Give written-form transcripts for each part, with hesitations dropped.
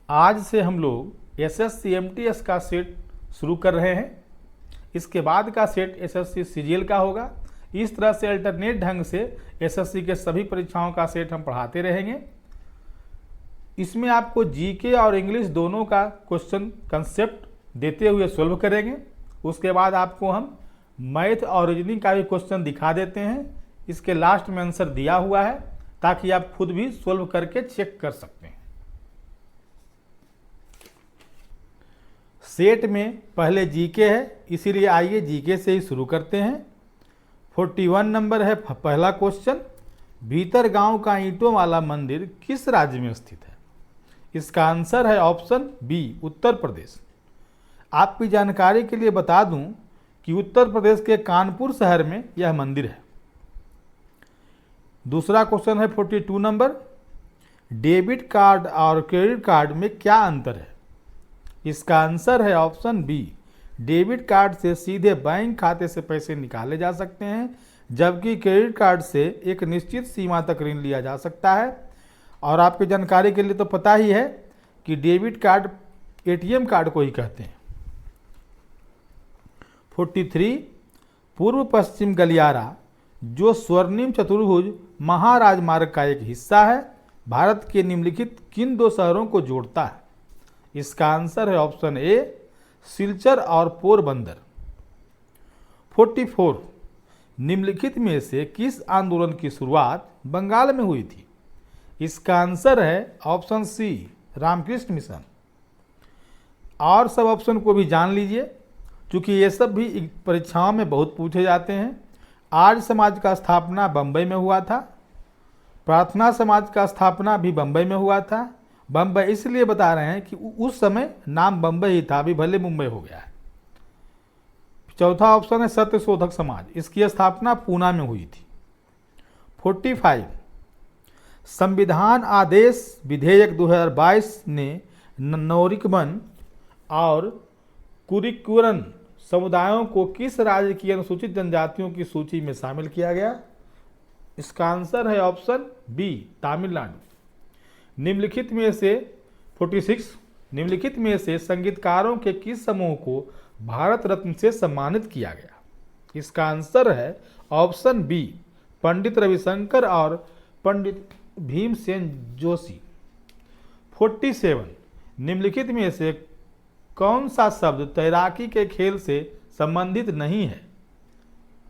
आज से हम लोग एसएससी एमटीएस का सेट शुरू कर रहे हैं। इसके बाद का सेट एसएससी सीजीएल का होगा। इस तरह से अल्टरनेट ढंग से एसएससी के सभी परीक्षाओं का सेट हम पढ़ाते रहेंगे। इसमें आपको जीके और इंग्लिश दोनों का क्वेश्चन कंसेप्ट देते हुए सोल्व करेंगे। उसके बाद आपको हम मैथ और रीजनिंग का भी क्वेश्चन दिखा देते हैं। इसके लास्ट में आंसर दिया हुआ है ताकि आप खुद भी सोल्व करके चेक कर सकते हैं। सेट में पहले जीके है, इसीलिए आइए जीके से ही शुरू करते हैं। 41 नंबर है पहला क्वेश्चन। भीतर गांव का ईंटों वाला मंदिर किस राज्य में स्थित है? इसका आंसर है ऑप्शन बी, उत्तर प्रदेश। आपकी जानकारी के लिए बता दूं कि उत्तर प्रदेश के कानपुर शहर में यह मंदिर है। दूसरा क्वेश्चन है 42 नंबर। डेबिट कार्ड और क्रेडिट कार्ड में क्या अंतर है? इसका आंसर है ऑप्शन बी, डेबिट कार्ड से सीधे बैंक खाते से पैसे निकाले जा सकते हैं, जबकि क्रेडिट कार्ड से एक निश्चित सीमा तक ऋण लिया जा सकता है। और आपकी जानकारी के लिए तो पता ही है कि डेबिट कार्ड एटीएम कार्ड को ही कहते हैं। 43 पूर्व पश्चिम गलियारा जो स्वर्णिम चतुर्भुज महाराजमार्ग का एक हिस्सा है, भारत के निम्नलिखित किन दो शहरों को जोड़ता है? इसका आंसर है ऑप्शन ए, सिलचर और पोरबंदर। 44 निम्नलिखित में से किस आंदोलन की शुरुआत बंगाल में हुई थी? इसका आंसर है ऑप्शन सी, रामकृष्ण मिशन। और सब ऑप्शन को भी जान लीजिए, क्योंकि ये सब भी परीक्षाओं में बहुत पूछे जाते हैं। आर्य समाज का स्थापना बंबई में हुआ था। प्रार्थना समाज का स्थापना भी बंबई में हुआ था। बंबई इसलिए बता रहे हैं कि उस समय नाम बंबई ही था, अभी भले मुंबई हो गया है। चौथा ऑप्शन है सत्यशोधक समाज, इसकी स्थापना पूना में हुई थी। 45 संविधान आदेश विधेयक 2022 ने नोरिकमन और कुरीकुरन समुदायों को किस राज्य की अनुसूचित जनजातियों की सूची में शामिल किया गया? इसका आंसर है ऑप्शन बी, तमिलनाडु। निम्नलिखित में से 46 निम्नलिखित में से संगीतकारों के किस समूह को भारत रत्न से सम्मानित किया गया? इसका आंसर है ऑप्शन बी, पंडित रविशंकर और पंडित भीमसेन जोशी। 47 निम्नलिखित में से कौन सा शब्द तैराकी के खेल से संबंधित नहीं है?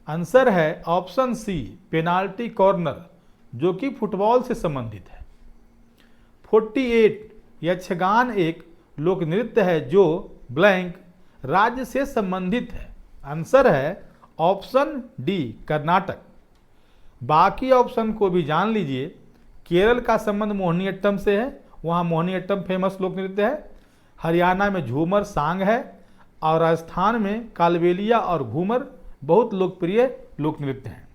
आंसर है ऑप्शन सी, पेनाल्टी कॉर्नर, जो कि फुटबॉल से संबंधित है। 48 यक्षगान एक लोक नृत्य है जो ब्लैंक राज्य से संबंधित है। आंसर है ऑप्शन डी, कर्नाटक। बाकी ऑप्शन को भी जान लीजिए। केरल का संबंध मोहिनीअट्टम से है, वहाँ मोहिनीअट्टम फेमस लोक नृत्य है। हरियाणा में झूमर सांग है और राजस्थान में कालबेलिया और घूमर बहुत लोकप्रिय लोक नृत्य हैं।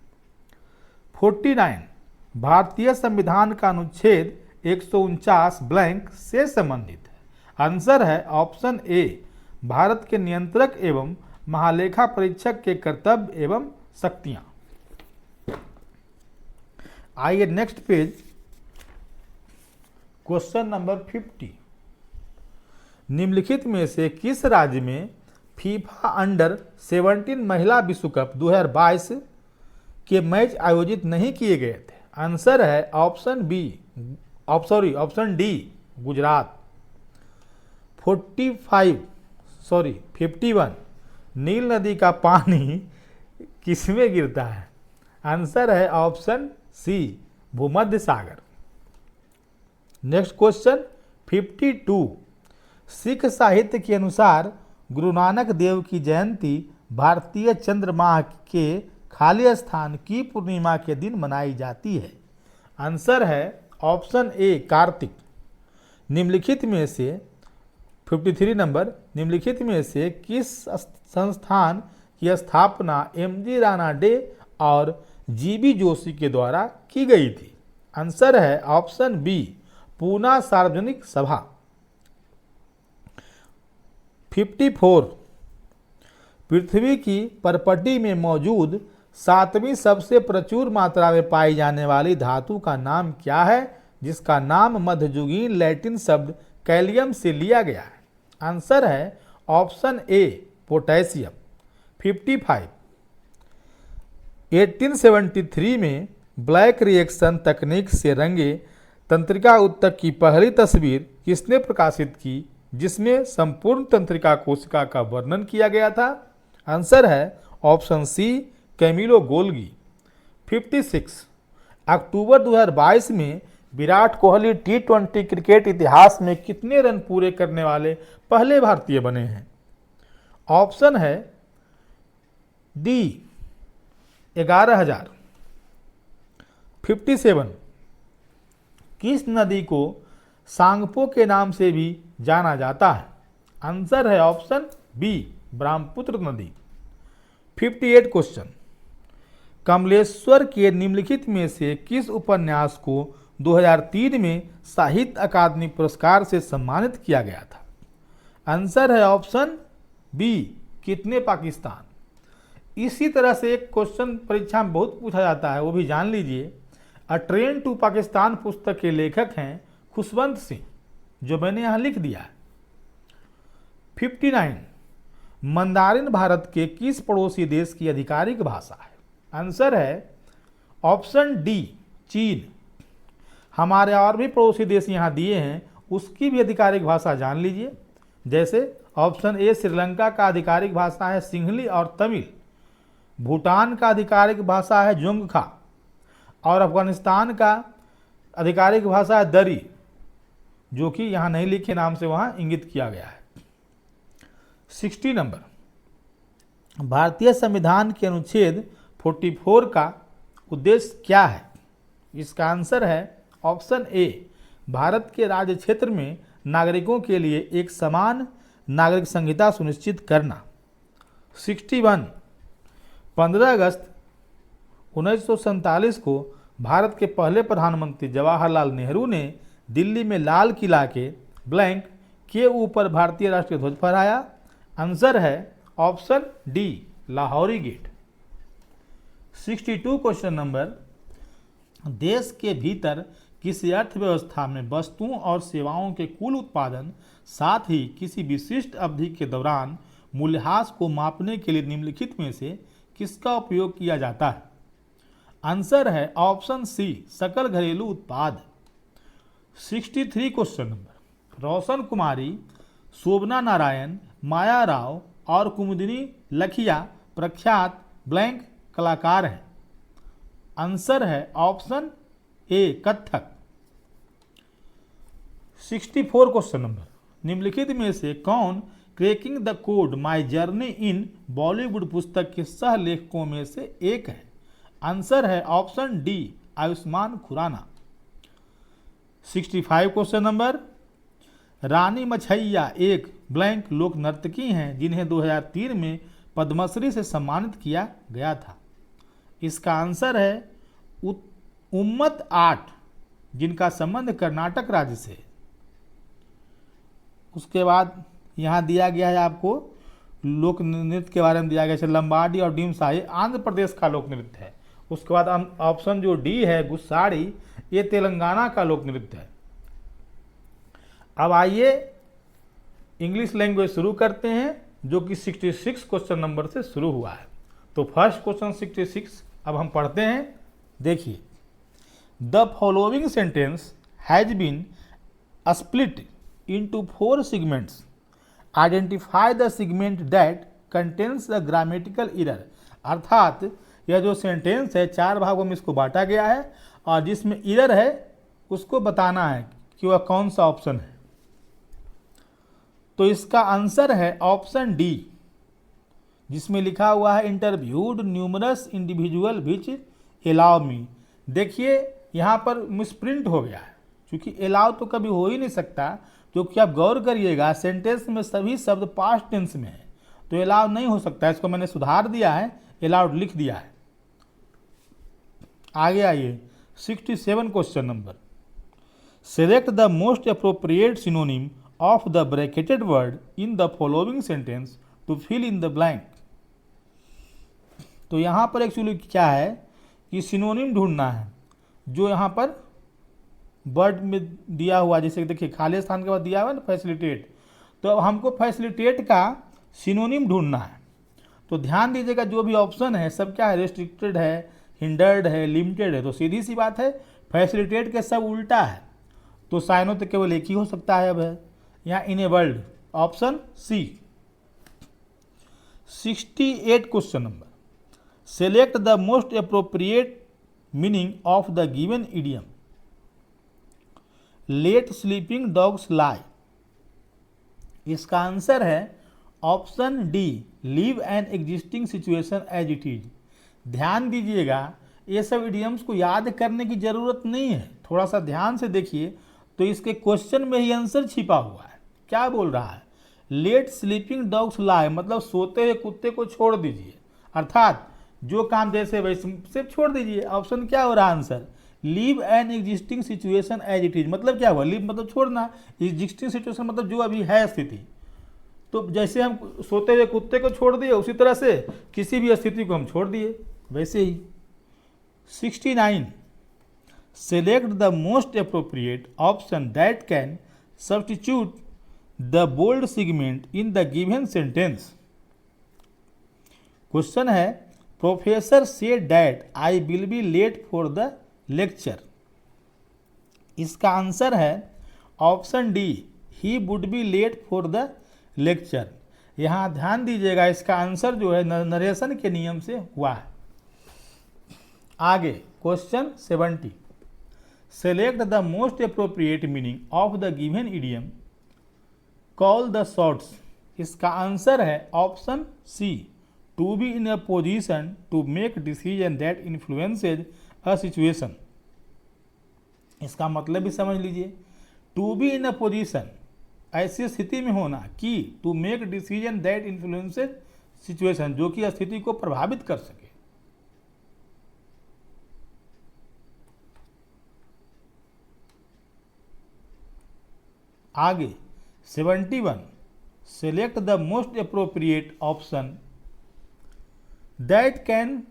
49 भारतीय संविधान का अनुच्छेद 149 ब्लैंक से संबंधित है। आंसर है ऑप्शन ए, भारत के नियंत्रक एवं महालेखा परीक्षक के कर्तव्य एवं शक्तियां। आइए नेक्स्ट पेज, क्वेश्चन नंबर 50। निम्नलिखित में से किस राज्य में फीफा अंडर 17 महिला विश्व कप 2022 के मैच आयोजित नहीं किए गए थे? आंसर है ऑप्शन डी, गुजरात। 51 नील नदी का पानी किसमें गिरता है? आंसर है ऑप्शन सी, भूमध्य सागर। नेक्स्ट क्वेश्चन 52 सिख साहित्य के अनुसार गुरु नानक देव की जयंती भारतीय चंद्र माह के खाली स्थान की पूर्णिमा के दिन मनाई जाती है। आंसर है ऑप्शन ए, कार्तिक। निम्नलिखित में से 53 नंबर, निम्नलिखित में से किस संस्थान की स्थापना एमजी राणा डे और जीबी जोशी के द्वारा की गई थी? आंसर है ऑप्शन बी, पूना सार्वजनिक सभा। 54 पृथ्वी की परपटी में मौजूद 7वीं सबसे प्रचुर मात्रा में पाई जाने वाली धातु का नाम क्या है, जिसका नाम मध्ययुगीन लैटिन शब्द कैलियम से लिया गया है? आंसर है ऑप्शन ए पोटेशियम। 55 1873 में ब्लैक रिएक्शन तकनीक से रंगे तंत्रिका उत्तक की पहली तस्वीर किसने प्रकाशित की, जिसमें संपूर्ण तंत्रिका कोशिका का वर्णन किया गया था? आंसर है ऑप्शन सी कैमिलो गोल्गी। 56 अक्टूबर 2022 में विराट कोहली T20 क्रिकेट इतिहास में कितने रन पूरे करने वाले पहले भारतीय बने हैं? ऑप्शन है डी 11,000। 57 किस नदी को सांगपो के नाम से भी जाना जाता है? आंसर है ऑप्शन बी ब्रह्मपुत्र नदी। 58 क्वेश्चन, कमलेश्वर के निम्नलिखित में से किस उपन्यास को 2003 में साहित्य अकादमी पुरस्कार से सम्मानित किया गया था? आंसर है ऑप्शन बी कितने पाकिस्तान। इसी तरह से एक क्वेश्चन परीक्षा में बहुत पूछा जाता है, वो भी जान लीजिए। अ ट्रेन टू पाकिस्तान पुस्तक के लेखक हैं खुशवंत सिंह, जो मैंने यहाँ लिख दिया है। 59 मंदारिन भारत के किस पड़ोसी देश की आधिकारिक भाषा है? आंसर है ऑप्शन डी चीन। हमारे और भी पड़ोसी देश यहाँ दिए हैं, उसकी भी आधिकारिक भाषा जान लीजिए। जैसे ऑप्शन ए श्रीलंका का आधिकारिक भाषा है सिंहली और तमिल, भूटान का आधिकारिक भाषा है जोंगखा, और अफगानिस्तान का आधिकारिक भाषा है दरी, जो कि यहाँ नहीं लिखे नाम से वहाँ इंगित किया गया है। 60 नंबर, भारतीय संविधान के अनुच्छेद 44 का उद्देश्य क्या है? इसका आंसर है ऑप्शन ए भारत के राज्य क्षेत्र में नागरिकों के लिए एक समान नागरिक संहिता सुनिश्चित करना। 61 15 अगस्त 1947 को भारत के पहले प्रधानमंत्री जवाहरलाल नेहरू ने दिल्ली में लाल किला के ब्लैंक के ऊपर भारतीय राष्ट्रीय ध्वज फहराया। आंसर है option D Lahori Gate. 62 question number, देश के भीतर किसी अर्थव्यवस्था में वस्तुओं और सेवाओं के कुल उत्पादन साथ ही किसी विशिष्ट अवधि के दौरान मूल्यह्रास को मापने के लिए निम्नलिखित में से किसका उपयोग किया जाता है? आंसर है ऑप्शन सी सकल घरेलू उत्पाद। 63 क्वेश्चन नंबर, रोशन कुमारी, शोभना नारायण, माया राव और कुमुदिनी लखिया प्रख्यात ब्लैंक कलाकार हैं। आंसर है ऑप्शन ए कथक। 64 क्वेश्चन नंबर, निम्नलिखित में से कौन cracking the code my journey in Bollywood पुस्तक के सह लेखकों में से एक है? आंसर है option D Ayushmann Khurrana. 65 question number, Rani Machaiah एक ब्लैंक लोक नर्तकी हैं जिन्हें 2003 में पद्मश्री से सम्मानित किया गया था। इसका आंसर है उम्मत 8, जिनका संबंध कर्नाटक राज्य से। उसके बाद यहाँ दिया गया है आपको लोक नृत्य के बारे में दिया गया है, लंबाडी और डिमसा, ये आंध्र प्रदेश का लोक नृत्य है। उसके बाद ऑप्शन जो डी है गुस्साड़ी, ये तेलंगाना का लोक नृत्य है। अब आइए इंग्लिश लैंग्वेज शुरू करते हैं, जो कि 66 क्वेश्चन नंबर से शुरू हुआ है। तो फर्स्ट क्वेश्चन 66 अब हम पढ़ते हैं। देखिए, the following sentence has been split into 4 segments. Identify the segment that contains the grammatical error. अर्थात यह जो सेंटेंस है 4 भागों में इसको बांटा गया है और जिसमें इरर है उसको बताना है कि वह कौन सा ऑप्शन है। तो इसका आंसर है ऑप्शन डी, जिसमें लिखा हुआ है interviewed numerous individual which allow me. देखिए यहाँ पर मिसप्रिंट हो गया है, क्योंकि एलाउ तो कभी हो ही नहीं सकता, क्योंकि आप गौर करिएगा सेंटेंस में सभी शब्द पास्ट टेंस में है, तो एलाउ नहीं हो सकता। इसको मैंने सुधार दिया है, एलाउड लिख दिया है। आगे आइए 67 question number, select the most appropriate synonym of the bracketed word in the following sentence to fill in the blank. तो यहाँ पर एक्चुअली क्या है कि सिनोनिम ढूंढना है जो यहाँ पर वर्ड में दिया हुआ, जैसे देखिए खाली स्थान के बाद दिया हुआ है ना फैसिलिटेट, तो अब हमको फैसिलिटेट का सिनोनिम ढूंढना है। तो ध्यान दीजिएगा जो भी ऑप्शन है सब क्या है, रेस्ट्रिक्टेड है, हिंडर्ड है, लिमिटेड है। तो सीधी सी बात है फैसिलिटेट के सब उल्टा है, तो साइनो तो केवल एक ही हो सकता है। अब है यहाँ enabled, option C. 68 question number, select the most appropriate meaning of the given idiom. Let sleeping dogs lie, इसका आंसर है option D, leave an existing situation as it is. ध्यान दीजिएगा ये सब इडियम्स को याद करने की जरूरत नहीं है, थोड़ा सा ध्यान से देखिए तो इसके क्वेश्चन में ही आंसर छिपा हुआ है। क्या बोल रहा है, लेट स्लीपिंग डॉग्स लाई, मतलब सोते हुए कुत्ते को छोड़ दीजिए, अर्थात जो काम जैसे वैसे सिर्फ छोड़ दीजिए। ऑप्शन क्या हो रहा है answer, leave an existing situation as it is, मतलब क्या हुआ, लीव मतलब छोड़ना, एग्जिस्टिंग सिचुएशन मतलब जो अभी है स्थिति। तो जैसे हम सोते हुए कुत्ते को छोड़ दिए उसी तरह से किसी भी स्थिति को हम छोड़ दिए वैसे ही। 69, select the most appropriate option that can substitute the bold segment in the given sentence. Question है, professor said that I will be late for the lecture. इसका आंसर है option D, he would be late for the lecture. यहाँ ध्यान दीजिएगा इसका answer जो है narration के नियम से हुआ है। आगे question 70, select the most appropriate meaning of the given idiom call the shots. इसका आंसर है option C, to be in a position to make decision that influences a situation. इसका मतलब भी समझ लीजिए, to be in a position, ऐसी स्थिति में होना कि to make decision that influences situation, जो कि स्थिति को प्रभावित कर सके। आगे 71, select the most appropriate option that can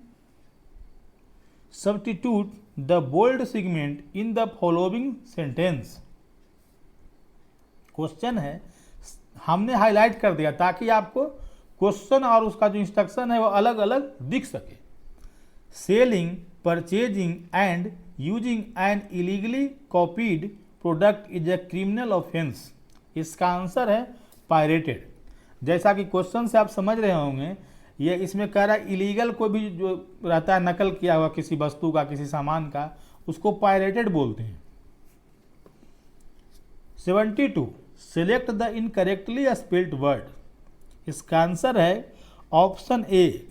substitute the bold segment in the following sentence. Question है, हमने हाईलाइट कर दिया ताकि आपको क्वेश्चन और उसका जो इंस्ट्रक्शन है वो अलग अलग दिख सके। Selling, purchasing and using an illegally copied product is a criminal offence. इसका आंसर है पायरेटेड। जैसा कि क्वेश्चन से आप समझ रहे होंगे, ये इसमें कह रहा है इलीगल को भी जो रहता है नकल किया हुआ किसी वस्तु का, किसी सामान का, उसको पायरेटेड बोलते हैं। 72, select the incorrectly spelled word. इसका आंसर है ऑप्शन ए,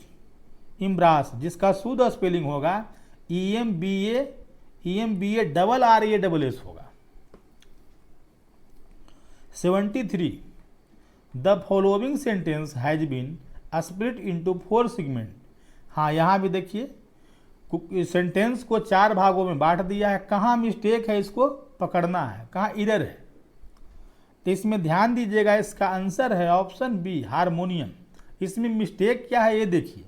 इम्ब्रास, जिसका शुद्ध स्पेलिंग होगा EMBA डबल RASS होगा। 73, the following sentence has been split into 4 segment. हाँ, यहाँ भी देखिए सेंटेंस को 4 भागों में बांट दिया है। कहाँ मिस्टेक है इसको पकड़ना है, कहाँ इरर है। तो इसमें ध्यान दीजिएगा, इसका आंसर है ऑप्शन बी, हारमोनियम। इसमें मिस्टेक क्या है ये देखिए,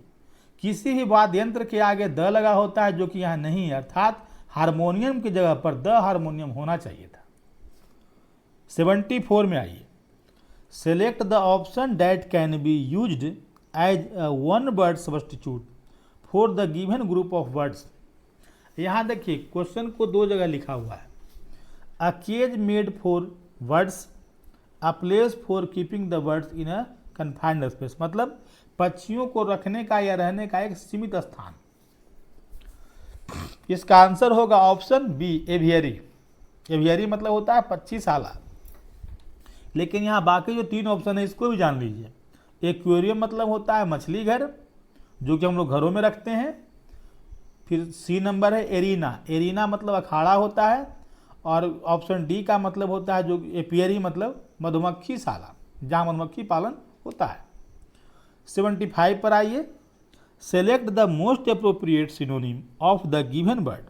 किसी भी वाद्य यंत्र के आगे द लगा होता है जो कि यहाँ नहीं है, अर्थात हारमोनियम की जगह पर द हारमोनियम होना चाहिए था। 74 में आइए, select the option that can be used as one word substitute for the given group of words. यहाँ देखिए क्वेश्चन को 2 जगह लिखा हुआ है, a cage made for words, a place for keeping the words in a confined space, मतलब पक्षियों को रखने का या रहने का एक सीमित स्थान। इसका आंसर होगा ऑप्शन बी, एवियरी। एवियरी मतलब होता है पक्षीशाला। लेकिन यहाँ बाकी जो 3 ऑप्शन है इसको भी जान लीजिए। एक्वेरियम मतलब होता है मछली घर, जो कि हम लोग घरों में रखते हैं। फिर सी नंबर है एरिना, एरिना मतलब अखाड़ा होता है। और ऑप्शन डी का मतलब होता है जो एपियरी मतलब मधुमक्खी शाला, जहाँ मधुमक्खी पालन होता है। 75 पर आइए, select the most appropriate synonym of the given word.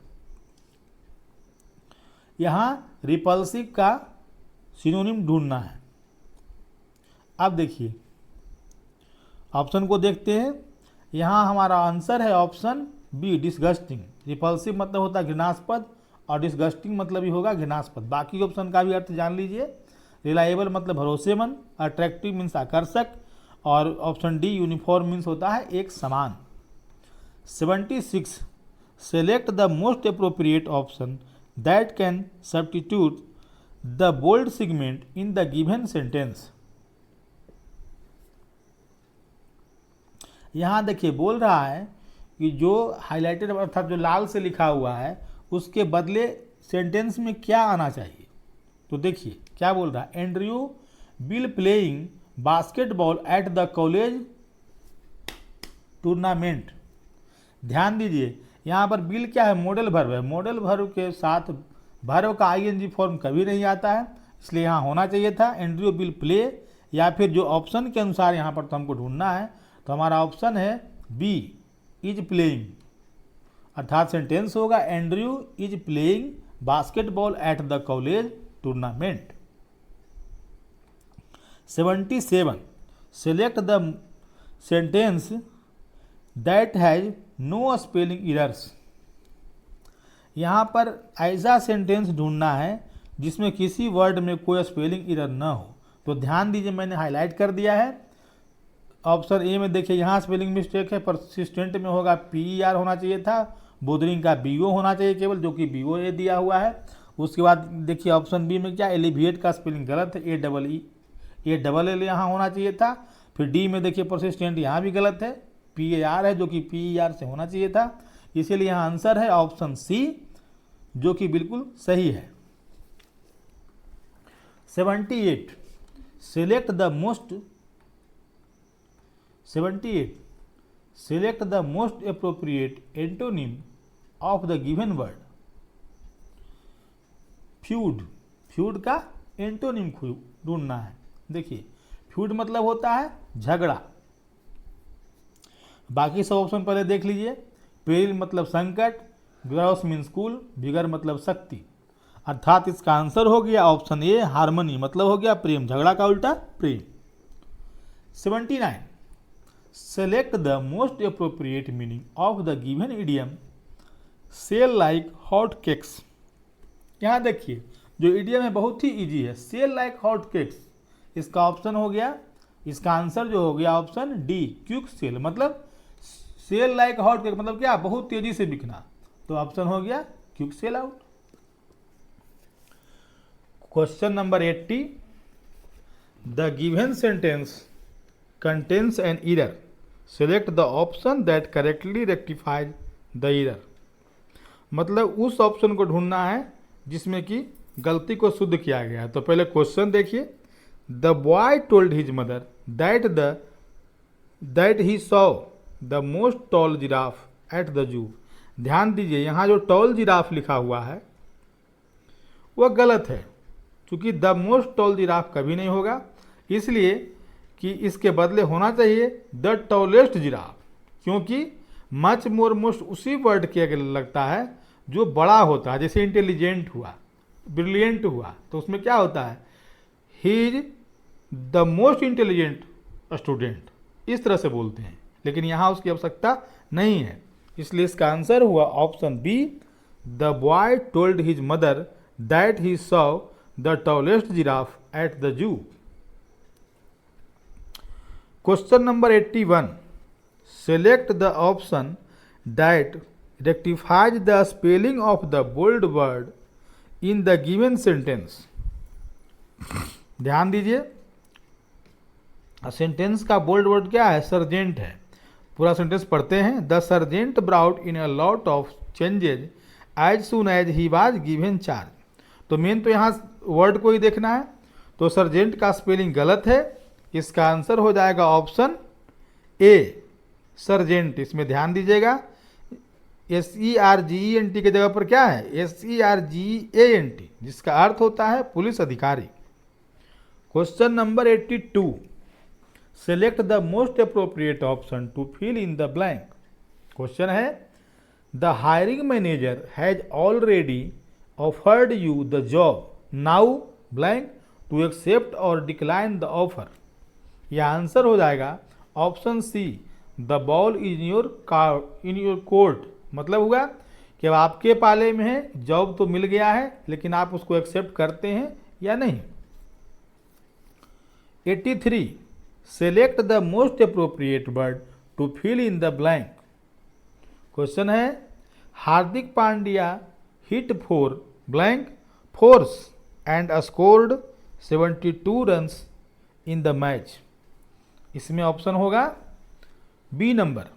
यहाँ रिपल्सिव का सिनोनिम ढूंढना है। अब देखिए ऑप्शन को देखते हैं, यहाँ हमारा आंसर है ऑप्शन बी, डिस्गस्टिंग। रिपल्सिव मतलब होता है घृणास्पद और डिस्गस्टिंग मतलब ही होगा घृणास्पद। बाकी ऑप्शन का भी अर्थ जान लीजिए। रिलायबल मतलब भरोसेमंद, अट्रैक्टिव मीन्स आकर्षक, और ऑप्शन डी यूनिफॉर्म मीन्स होता है एक समान। 76 select the most appropriate option that can substitute the bold segment in the given sentence. यहाँ देखिए बोल रहा है कि जो हाईलाइटेड अर्थात जो लाल से लिखा हुआ है उसके बदले सेंटेंस में क्या आना चाहिए। तो देखिए क्या बोल रहा है, Andrew will playing basketball at the college tournament. ध्यान दीजिए यहाँ पर बिल क्या है, मॉडल वर्ब है। मॉडल वर्ब के साथ वर्ब का आईएनजी फॉर्म कभी नहीं आता है, इसलिए यहाँ होना चाहिए था एंड्रयू विल प्ले, या फिर जो ऑप्शन के अनुसार यहाँ पर तो हमको ढूंढना है, तो हमारा ऑप्शन है बी इज प्लेइंग, अर्थात सेंटेंस होगा Andrew is playing basketball at the college tournament. 77 select the sentence that has no spelling errors. यहाँ पर ऐसा सेंटेंस ढूंढना है जिसमें किसी वर्ड में कोई स्पेलिंग एरर न हो। तो ध्यान दीजिए मैंने हाईलाइट कर दिया है। ऑप्शन ए में देखिए यहाँ स्पेलिंग मिस्टेक है, परसिस्टेंट में होगा PER होना चाहिए था, बोदरिंग का BO होना चाहिए केवल, जो कि BOA दिया हुआ है। उसके बाद देखिए ऑप्शन बी में क्या, एलिविएट का स्पेलिंग गलत है, ALL यहाँ होना चाहिए था। फिर डी में देखिए परसिस्टेंट यहाँ भी गलत है, PAR है जो कि PER से होना चाहिए था, इसीलिए यहाँ आंसर है ऑप्शन सी जो कि बिल्कुल सही है। 78 select the most appropriate antonym of the given word. Feud का एंटोनिम ढूंढना है। देखिए फ्यूड मतलब होता है झगड़ा। बाकी सब ऑप्शन पहले देख लीजिए। पेरिल मतलब संकट, ग्रॉस मीन्स कुल, विगर मतलब शक्ति, अर्थात इसका आंसर हो गया ऑप्शन ए हार्मनी, मतलब हो गया प्रेम, झगड़ा का उल्टा प्रेम। 79 select the most appropriate meaning of the given idiom sell like hot cakes. यहाँ देखिए जो इडियम है बहुत ही इजी है, सेल लाइक हॉट केक्स, इसका ऑप्शन हो गया, इसका आंसर जो हो गया ऑप्शन डी क्विक सेल, मतलब सेल लाइक हॉट केक मतलब क्या, बहुत तेजी से बिकना, तो ऑप्शन हो गया quick sell out. Question number 80 the given sentence contains an error, select the option that correctly rectifies the error। मतलब उस ऑप्शन को ढूंढना है जिसमें कि गलती को शुद्ध किया गया है। तो पहले क्वेश्चन देखिए, the boy told his mother that he saw the most tall giraffe at the zoo. ध्यान दीजिए यहाँ जो टॉल जिराफ लिखा हुआ है वह गलत है, क्योंकि द मोस्ट टॉल जिराफ कभी नहीं होगा, इसलिए कि इसके बदले होना चाहिए द टॉलेस्ट जिराफ, क्योंकि मच मोर मोस्ट उसी वर्ड के अगर लगता है जो बड़ा होता है, जैसे इंटेलिजेंट हुआ, ब्रिलियंट हुआ, तो उसमें क्या होता है he is the most intelligent student, इस तरह से बोलते हैं, लेकिन यहाँ उसकी आवश्यकता नहीं है, इसलिए इसका आंसर हुआ option B the boy told his mother that he saw the tallest giraffe at the zoo. Question number 81 select the option that rectifies the spelling of the bold word in the given sentence. ध्यान दीजिए sentence का bold word क्या है, sergeant है। पूरा sentence पढ़ते हैं, the sergeant brought in a lot of changes as soon as he was given charge. तो मेन तो यहाँ वर्ड को ही देखना है, तो सर्जेंट का स्पेलिंग गलत है, इसका आंसर हो जाएगा ऑप्शन ए सर्जेंट। इसमें ध्यान दीजिएगा SERGENT के जगह पर क्या है SERGANT, जिसका अर्थ होता है पुलिस अधिकारी। Question number 82 select the most appropriate option to fill in the blank. Question है the hiring manager has already offered you the job, now blank to accept और डिक्लाइन द ऑफर। यह answer हो जाएगा option C the ball is in your court, मतलब हुआ कि अब आपके पाले में है, जॉब तो मिल गया है, लेकिन आप उसको एक्सेप्ट करते हैं या नहीं। 83 select the most appropriate word to fill in the blank. Question है Hardik Pandya hit four blank fours and scored 72 runs in the match. इसमें ऑप्शन होगा बी नंबर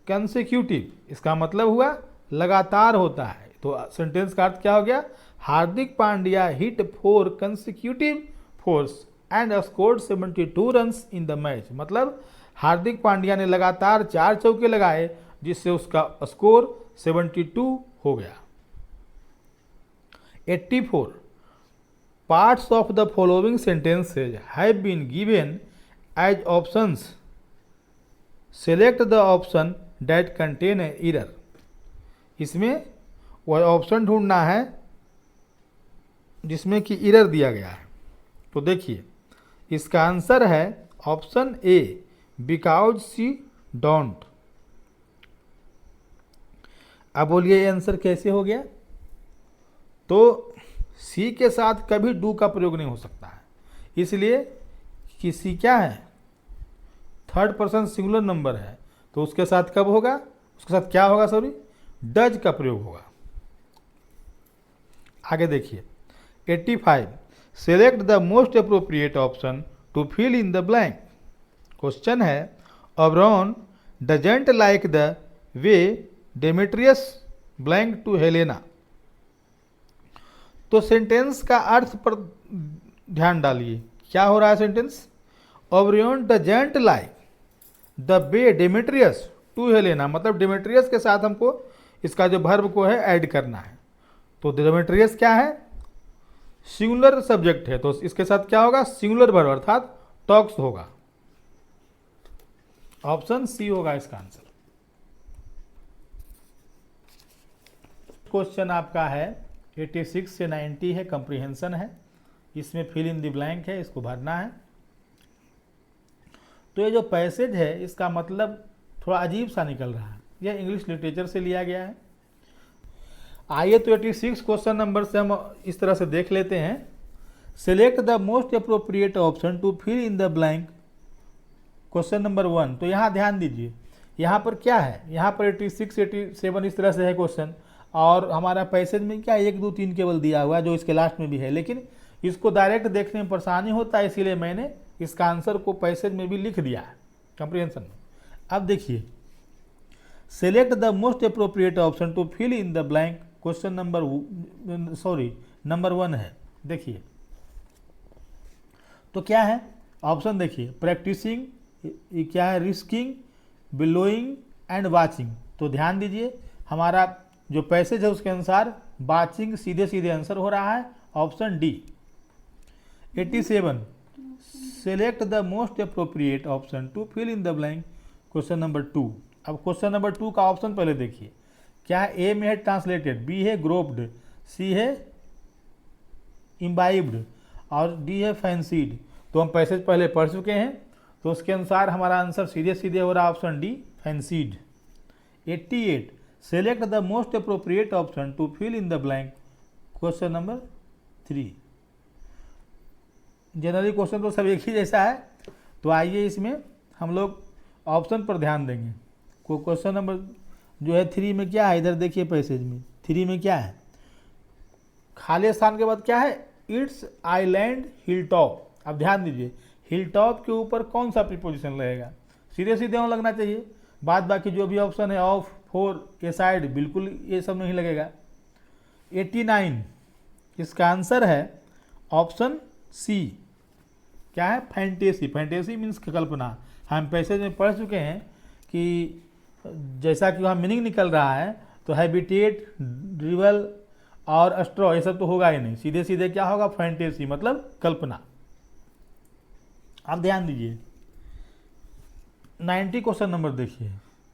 कंसेक्यूटिव, इसका मतलब हुआ लगातार होता है। तो सेंटेंस का अर्थ क्या हो गया, Hardik Pandya hit 4 consecutive fours and scored 72 runs in the match. मतलब हार्दिक पांड्या ने लगातार 4 चौके लगाए जिससे उसका स्कोर 72 हो गया। 84 parts of the following sentences have been given as options, select the option that contain error. इसमें वह ऑप्शन ढूंढना है जिसमें कि एरर दिया गया है। तो देखिए इसका आंसर है option A because she don't. अब बोलिए ये आंसर कैसे हो गया। तो सी के साथ कभी डू का प्रयोग नहीं हो सकता है, इसलिए कि सी क्या है, थर्ड पर्सन सिंगुलर नंबर है, तो उसके साथ कब होगा, उसके साथ क्या होगा, सॉरी डज का प्रयोग होगा। आगे देखिए 85 select the most appropriate option to fill in the blank. Question है Oberon doesn't like the way Demetrius blank to Helena. तो सेंटेंस का अर्थ पर ध्यान डालिए, क्या हो रहा है sentence, Oberon doesn't like the way Demetrius to Helena, मतलब डेमेट्रियस के साथ हमको इसका जो वर्ब को है ऐड करना है। तो डेमेट्रियस क्या है, सिंगुलर सब्जेक्ट है, तो इसके साथ क्या होगा, सिंगुलर वर्ब अर्थात टॉक्स होगा। ऑप्शन सी होगा इसका आंसर। क्वेश्चन आपका है 86 से 90 है, कंप्रीहेंशन है, इसमें फिल इन द ब्लैंक है, इसको भरना है। तो ये जो पैसेज है इसका मतलब थोड़ा अजीब सा निकल रहा है, यह इंग्लिश लिटरेचर से लिया गया है। आइए तो 86 क्वेश्चन नंबर से हम इस तरह से देख लेते हैं। Select the most appropriate option to fill in the blank. Question number 1, तो यहाँ ध्यान दीजिए, यहाँ पर क्या है, यहाँ पर 86 87 इस तरह से है क्वेश्चन, और हमारा पैसेज में क्या 1 2 3 केवल दिया हुआ है जो इसके लास्ट में भी है, लेकिन इसको डायरेक्ट देखने में परेशानी होता है, इसीलिए मैंने इसका आंसर को पैसेज में भी लिख दिया है कंप्रीहेंशन में। अब देखिए select the most appropriate option to fill in the blank. Question number 1 है, देखिए तो क्या है ऑप्शन, देखिए प्रैक्टिसिंग, क्या है रिस्किंग, बिलोइंग एंड वाचिंग। तो ध्यान दीजिए हमारा जो पैसेज है उसके अनुसार वाचिंग सीधे सीधे आंसर हो रहा है, option D. 87 select the most appropriate option to fill in the blank. Question number 2, अब क्वेश्चन नंबर 2 का ऑप्शन पहले देखिए, क्या है, ए में है ट्रांसलेटेड, बी है ग्रोप्ड, सी है इम्बाइब्ड और डी है फैंसीड। तो हम पैसेज पहले पढ़ चुके हैं, तो उसके अनुसार हमारा आंसर सीधे सीधे हो रहा है option D fancied. 88 select the most appropriate option to fill in the blank. Question number 3, generally question तो सब एक ही जैसा है, तो आइए इसमें हम लोग ऑप्शन पर ध्यान देंगे। क्वेश्चन नंबर जो है 3 में क्या है, इधर देखिए पैसेज में 3 में क्या है, खाली स्थान के बाद क्या है, इट्स आइलैंड हिल टॉप। अब ध्यान दीजिए हिल टॉप के ऊपर कौन सा प्रीपोजिशन लगेगा, सीधे सीधे वहाँ लगना चाहिए, बाद बाकी जो भी ऑप्शन है ऑफ, फॉर, ए साइड, बिल्कुल ये सब नहीं लगेगा। 89 इसका आंसर है ऑप्शन सी, क्या है, फैंटेसी। फैंटेसी मीन्स कल्पना। हम पैसेज में पढ़ चुके हैं कि जैसा कि वहाँ मीनिंग निकल रहा है, तो हैबिटेट, ड्रिवल और स्ट्रॉ ये सब तो होगा ही नहीं, सीधे सीधे क्या होगा, फैंटेसी मतलब कल्पना। आप ध्यान दीजिए 90 क्वेश्चन नंबर देखिए,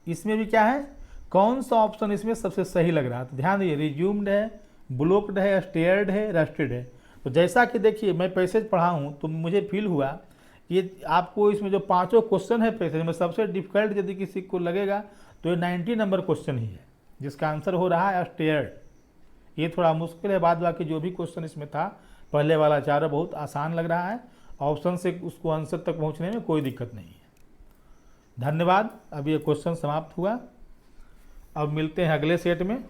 इसमें भी क्या है, कौन सा ऑप्शन इसमें सबसे सही लग रहा है। तो ध्यान दीजिए रिज्यूम्ड है, ब्लॉक्ड है, स्टेयर्ड है, रस्टेड है। तो जैसा कि देखिए मैं पैसेज पढ़ा हूँ तो मुझे फील हुआ कि ये आपको इसमें जो 5 क्वेश्चन है पैसेज में सबसे डिफिकल्ट यदि किसी को लगेगा तो ये 90 नंबर क्वेश्चन ही है। जिसका आंसर हो रहा है स्टेयर्ड। ये थोड़ा मुश्किल है, बाद बाकी जो भी क्वेश्चन इसमें था पहले वाला चारों बहुत आसान लग रहा है। ऑप्शन से उसको आंसर तक पहुंचने में कोई दिक्कत नहीं है। धन्यवाद। अब ये क्वेश्चन समाप्त हुआ। अब मिलते हैं अगले सेट में।